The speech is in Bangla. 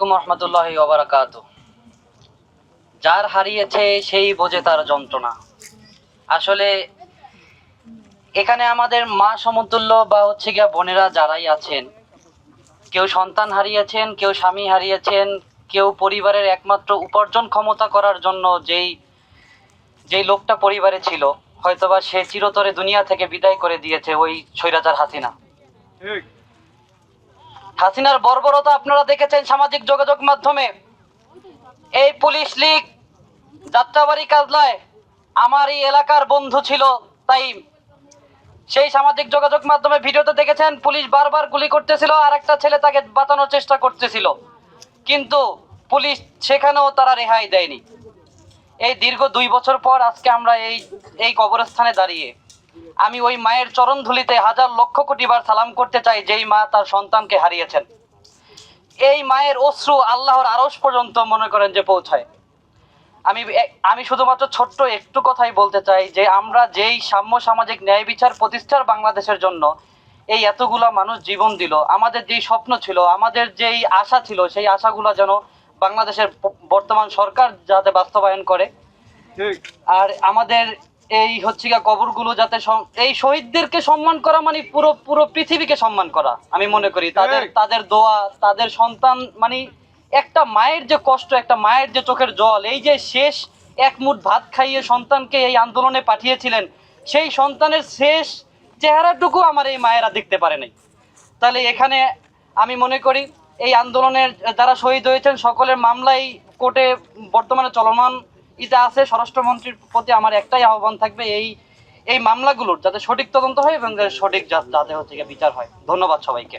আলাইকুম রহমতুল্লাহি ওয়া বারাকাতুহু। যার হারিয়েছে সেই বোঝে তার যন্ত্রণা। আসলে এখানে আমাদের মা সমতুল্য বা হচ্ছে গিয়া বোনেরা যারাই আছেন, কেউ সন্তান হারিয়েছেন, কেউ স্বামী হারিয়েছেন, কেউ পরিবারের একমাত্র উপার্জন ক্ষমতা করার জন্য যেই লোকটা পরিবারে ছিল, হয়তোবা সে চিরতরে দুনিয়া থেকে বিদায় করে দিয়েছে ওই স্বৈরাচার হাসিনা। হাসিনার বর্বরতা আপনারা দেখেছেন সামাজিক যোগাযোগ মাধ্যমে। এই পুলিশ লীগ যাত্রাবাড়ি কাজলায় আমার এই এলাকার বন্ধু ছিল তাই সেই সামাজিক যোগাযোগ মাধ্যমে ভিডিওতে দেখেছেন পুলিশ বারবার গুলি করতেছিল আর একটা ছেলে তাকে বাঁচানোর চেষ্টা করতেছিল, কিন্তু পুলিশ সেখানেও তারা রেহাই দেয়নি। এই দীর্ঘ 2 বছর পর আজকে আমরা এই কবরস্থানে দাঁড়িয়ে আমি ওই মায়ের চরণ ধুলিতে হাজার লক্ষ কোটি বার সালাম করতে চাই যেই মা তার সন্তানকে হারিয়েছেন। এই মায়ের অশ্রু আল্লাহর আরশ পর্যন্ত মনে করেন যে পৌঁছায়। আমি শুধুমাত্র ছোট্ট একটু কথাই বলতে চাই যে আমরা যেই সাম্য সামাজিক ন্যায় বিচার প্রতিষ্ঠার বাংলাদেশের জন্য এই এতগুলা মানুষ জীবন দিল, আমাদের যেই স্বপ্ন ছিল, আমাদের যেই আশা ছিল, সেই আশাগুলো যেন বাংলাদেশের বর্তমান সরকার যাতে বাস্তবায়ন করে। আর আমাদের এই হচ্ছে গিয়া কবরগুলো যাতে এই শহীদদেরকে সম্মান করা মানে পুরো পৃথিবীকে সম্মান করা। আমি মনে করি তাদের দোয়া, তাদের সন্তান, মানে একটা মায়ের যে কষ্ট, একটা মায়ের যে চোখের জল, এই যে শেষ এক মুঠ ভাত খাইয়ে সন্তানকে এই আন্দোলনে পাঠিয়েছিলেন, সেই সন্তানের শেষ চেহারাটুকু আমার এই মায়েরা দেখতে পারে নাই। তাহলে এখানে আমি মনে করি এই আন্দোলনের যারা শহীদ হয়েছেন সকলের মামলাই কোর্টে বর্তমানে চলমান আছে। স্বরাষ্ট্রমন্ত্রীর প্রতি আমার একটাই আহ্বান থাকবে, এই মামলাগুলোর যাতে সঠিক তদন্ত হয় এবং সঠিক যাতে হচ্ছে বিচার হয়। ধন্যবাদ সবাইকে।